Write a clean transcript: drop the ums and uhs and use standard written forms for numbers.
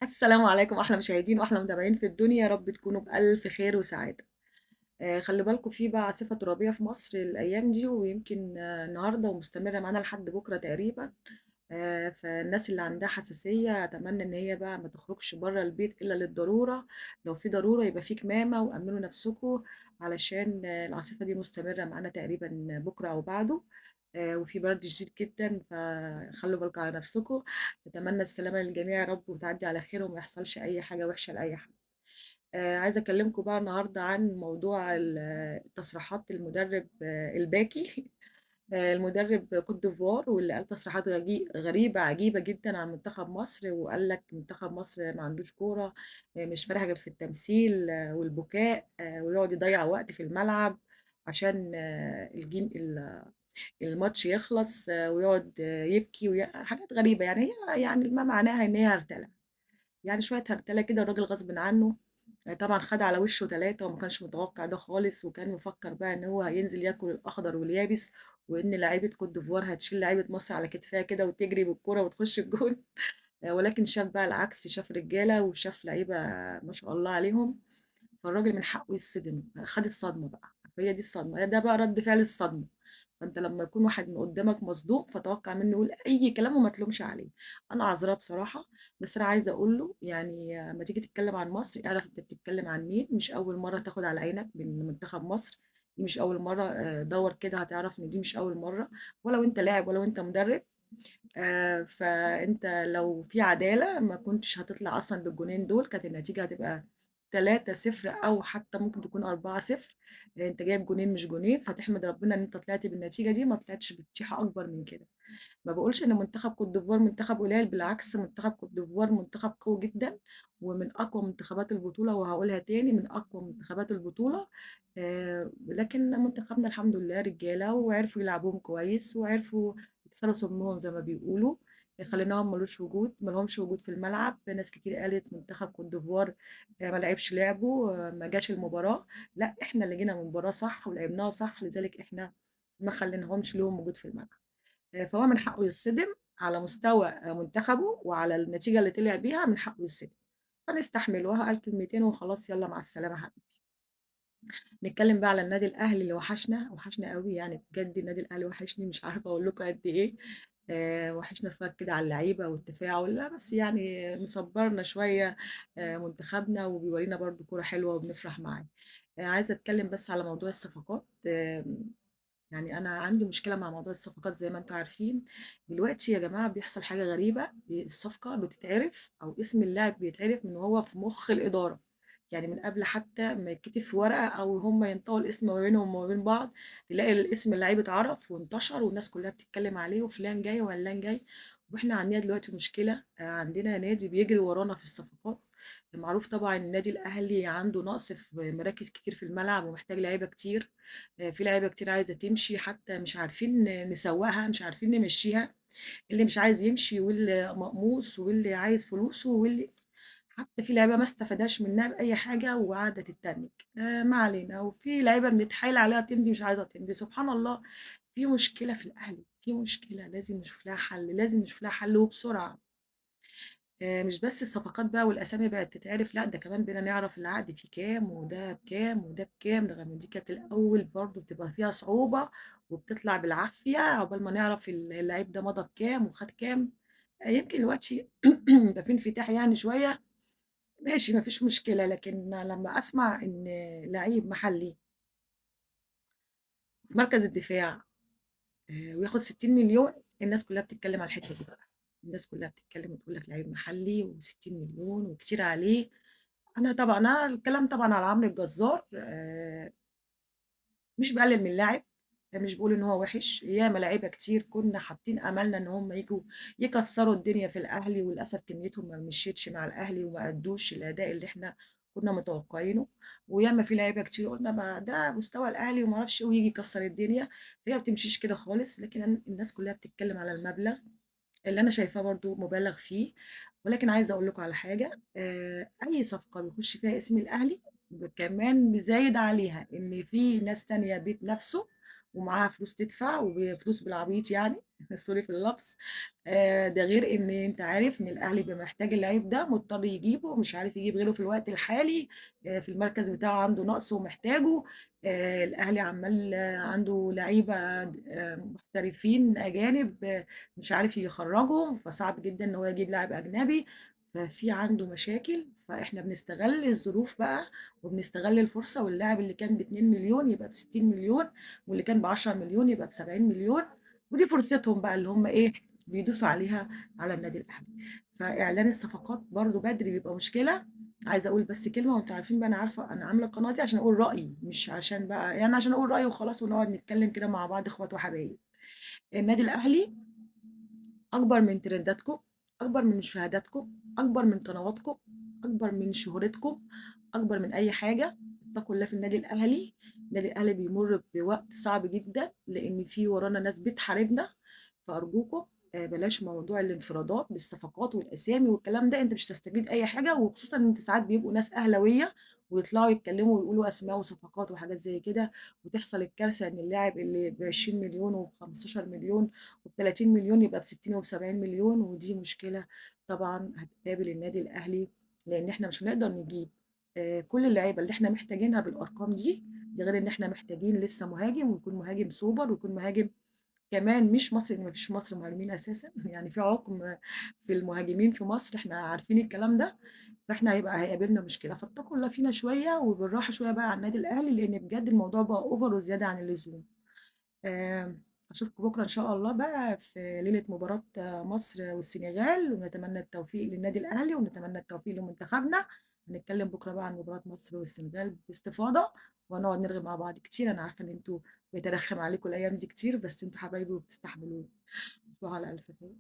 السلام عليكم أحلى مشاهدين وأحلى متابعين في الدنيا، يا رب تكونوا بألف خير وسعادة. خلي بالكم في بقى عاصفة ترابية في مصر الأيام دي، ويمكن النهاردة ومستمرة معانا لحد بكرة تقريبا. فالناس اللي عندها حساسية أتمنى إن هي بقى ما تخرجش بره البيت إلا للضرورة. لو في ضرورة يبقى في كمامة وأمنوا نفسكم، علشان العاصفة دي مستمرة معانا تقريبا بكرة أو بعده. وفي برد شديد جدا، فخلوا بالكم على نفسكم. نتمنى السلامة للجميع يا رب، وتعدي على خير وما يحصلش أي حاجة وحشة لأي حد. عايزة أكلمكم بقى النهاردة عن موضوع تصريحات المدرب الباكي. المدرب كوت ديفوار، واللي قال تصريحات غريبة عجيبة جدا عن منتخب مصر، وقال لك منتخب مصر ما عندوش كورة. مش فارح غير في التمثيل والبكاء، ويقعد يضيع وقت في الملعب عشان الماتش يخلص، ويقعد يبكي حاجات غريبة. يعني هي يعني ما معناها ان هي هرتلة، يعني شوية هرتلة كده، الراجل غصب عنه. طبعا خد على وشه ثلاثة وما كانش متوقع ده خالص، وكان مفكر بقى ان هو هينزل ياكل الاخضر واليابس، وان لعيبة كوت ديفوار هتشيل لعيبة مصر على كتفها كده وتجري بالكرة وتخش الجون. ولكن شاف بقى العكس، شاف رجالة وشاف لعيبة ما شاء الله عليهم. فالراجل من حقه يتصدم، خد الصدمة بقى. هي دي الصدمة، ده بقى رد فعل الصدمة. فانت لما يكون واحد من قدامك مصدوم، فتوقع منه يقول اي كلام وما تلومش عليه. انا عذراه بصراحة، بس انا عايزة اقول له يعني ما تيجي تتكلم عن مصر اعرف انت بتتكلم عن مين. مش اول مرة تاخد على عينك من منتخب مصر، دي مش اول مرة. دور كده هتعرف ان دي مش اول مرة. ولو انت لاعب ولو انت مدرب، فانت لو في عدالة ما كنتش هتطلع اصلا بالجونين دول، كانت النتيجة هتبقى 3-0 او حتى ممكن تكون 4-0. انت جايب جونين مش جونين، فتحمد ربنا ان انت طلعت بالنتيجة دي، ما طلعتش بفضيحة اكبر من كده. ما بقولش ان منتخب كوت ديفوار منتخب قليل، بالعكس منتخب كوت ديفوار منتخب قوي جدا، ومن اقوى منتخبات البطولة، وهقولها تاني من اقوى منتخبات البطولة. لكن منتخبنا الحمد لله رجالة، وعرفوا يلعبوهم كويس، وعرفوا يكسروا سمهم زي ما بيقولوا. خليناهم ملوش وجود، ملهمش وجود في الملعب. ناس كتير قالت منتخب كوت ديفوار ما لعبش لعبه، ما جاش المباراة. لا، احنا اللي جينا من المباراة صح ولعبناها صح، لذلك احنا ما خليناهمش لهم وجود في الملعب. فهو من حقه يتصدم على مستوى منتخبه، وعلى النتيجة اللي طلع بيها من حقه يتصدم. فنستحملوها، قال كلمتين وخلاص، يلا مع السلامة حبيبي. نتكلم بقى على النادي الأهلي اللي وحشنا وحشنا قوي، يعني بجد النادي الأهلي وحشني، مش عارفة أقول لكم قد إيه. وحشنا نتفرج كده على اللعيبة والتفاعل، لا بس يعني مصبرنا شوية. منتخبنا وبيورينا برضو كورة حلوة وبنفرح معاه. عايزة أتكلم بس على موضوع الصفقات. يعني انا عندي مشكله مع موضوع الصفقات زي ما انتم عارفين. دلوقتي يا جماعه بيحصل حاجه غريبه، الصفقه بتتعرف او اسم اللاعب بيتعرف من وهو في مخ الاداره. يعني من قبل حتى ما يتكتب في ورقه، او هم ينطقوا الاسم ما بينهم وما بين بعض، تلاقي الاسم اللعيب اتعرف وانتشر والناس كلها بتتكلم عليه، وفلان جاي وعلان جاي. واحنا عندنا دلوقتي مشكله، عندنا نادي بيجري ورانا في الصفقات. معروف طبعا النادي الاهلي عنده نقص في مراكز كتير في الملعب، ومحتاج لعيبه كتير. في لعيبه كتير عايزه تمشي، حتى مش عارفين نسوقها، مش عارفين نمشيها. اللي مش عايز يمشي، واللي مقموص، واللي عايز فلوسه، واللي حتى في لعيبه ما استفاداش منها باي حاجه وقاعده تتنك. ما علينا. وفي لعيبه بنتحايل عليها تمضي مش عايزه تمضي، سبحان الله. في مشكله في الاهلي، في مشكله لازم نشوف لها حل، لازم نشوف لها حل وبسرعه. مش بس الصفقات بقى والاسامي بقت تتعرف، لا ده كمان بقينا نعرف العقد فيه كام، وده بكام وده بكام، رغم ان دي كانت الاول برضو بتبقى فيها صعوبة، وبتطلع بالعافية عقبال ما نعرف اللعيب ده مضى بكام وخد كام. يمكن دلوقتي يبقى في انفتاح يعني شوية، ماشي مفيش مشكلة. لكن لما اسمع ان لعيب محلي في مركز الدفاع وياخد 60 مليون، الناس كلها بتتكلم على الحتة دي بقى. الناس كلها بتتكلم وتقول لك لعيب محلي و60 مليون وكتير عليه. أنا الكلام طبعًا على عمرو الجزار. مش باقلل من اللاعب، مش باقول إن هو وِحِش، ياما لعيبة كتير كنا حاطين آمالنا إن هم ييجوا يكسّروا الدنيا في الأهلي، وللأسف كميتهم ما مشيتش مع الأهلي، وما أدّوش الأداء اللي إحنا كنا متوقعينه. وياما في لعيبة كتير قُلنا ما ده مستوى الأهلي وما أعرفش إيه، وييجي يكسّر الدنيا. هي ما بتمشيش كده خالص. لكن الناس كلها بتتكلم على المبلغ اللي أنا شايفاه برضه مُبالغ فيه. ولكن عايزة أقول لكم على حاجة، أي صفقة بيخش فيها اسم الأهلي كمان بيزايد عليها إن في ناس تانية بيتنافسوا، ومعاها فلوس تدفع وفلوس بالعبيط يعني سوري في اللفظ. ده غير ان انت عارف ان الاهلي بيبقى محتاج اللعيب ده، مضطر يجيبه، مش عارف يجيب غيره في الوقت الحالي. في المركز بتاعه عنده نقص ومحتاجه. الاهلي عمال عنده لعيبه محترفين اجانب، مش عارف يخرجهم، فصعب جدا ان هو يجيب لاعب اجنبي. ففي عنده مشاكل، فاحنا بنستغل الظروف بقى وبنستغل الفرصه، واللاعب اللي كان ب 2 مليون يبقى ب 60 مليون، واللي كان ب 10 مليون يبقى ب 70 مليون. ودي فرصتهم بقى اللي هم ايه، بيدوسوا عليها على النادي الاهلي. فاعلان الصفقات برضو بدري بيبقى مشكله. عايزه اقول بس كلمه، وانتوا عارفين بقى انا عارفه انا عامله القناه دي عشان اقول رايي، مش عشان بقى يعني عشان اقول رايي وخلاص ونقعد نتكلم كده مع بعض اخوات وحبايب. النادي الاهلي اكبر من ترنداتكم، اكبر من مشاهداتكم، اكبر من قنواتكم، اكبر من شهرتكم، اكبر من اي حاجه. اتقوا الله في النادي الاهلي. النادي الاهلي بيمر بوقت صعب جدا لان في ورانا ناس بتحاربنا. فارجوكم بلاش موضوع الانفرادات بالصفقات والاسامي والكلام ده، انت مش هتستفيد اي حاجه، وخصوصا ان انت ساعات بيبقوا ناس اهلاويه ويطلعوا يتكلموا ويقولوا اسماء وصفقات وحاجات زي كده، وتحصل الكارثه ان اللاعب اللي ب 20 مليون وب 15 مليون وب 30 مليون يبقى ب 60 وب 70 مليون. ودي مشكله طبعا هتقابل النادي الاهلي، لان احنا مش هنقدر نجيب كل اللعيبه اللي احنا محتاجينها بالارقام دي. ده غير ان احنا محتاجين لسه مهاجم، ويكون مهاجم سوبر، ويكون مهاجم كمان مش مصري، لأن ما فيش في مصر مهاجمين اساسا يعني في عقم في المهاجمين في مصر، احنا عارفين الكلام ده. فاحنا هيقابلنا مشكله، فاتقوا الله فينا شويه وبالراحه شويه بقى على النادي الاهلي، لان بجد الموضوع بقى اوفر وزياده عن اللزوم. آه، اشوفكم بكره ان شاء الله بقى في ليله مباراه مصر والسنغال، ونتمنى التوفيق للنادي الاهلي ونتمنى التوفيق لمنتخبنا. هنتكلم بكره بقى عن مباراه مصر والسنغال باستفاضه، ونقعد نرغي مع بعض كتير. انا عارفه ان انتوا بيترخم عليكم الايام دي كتير، بس انتوا حبايبي وبتستحملوني. تصبحوا على الف خير.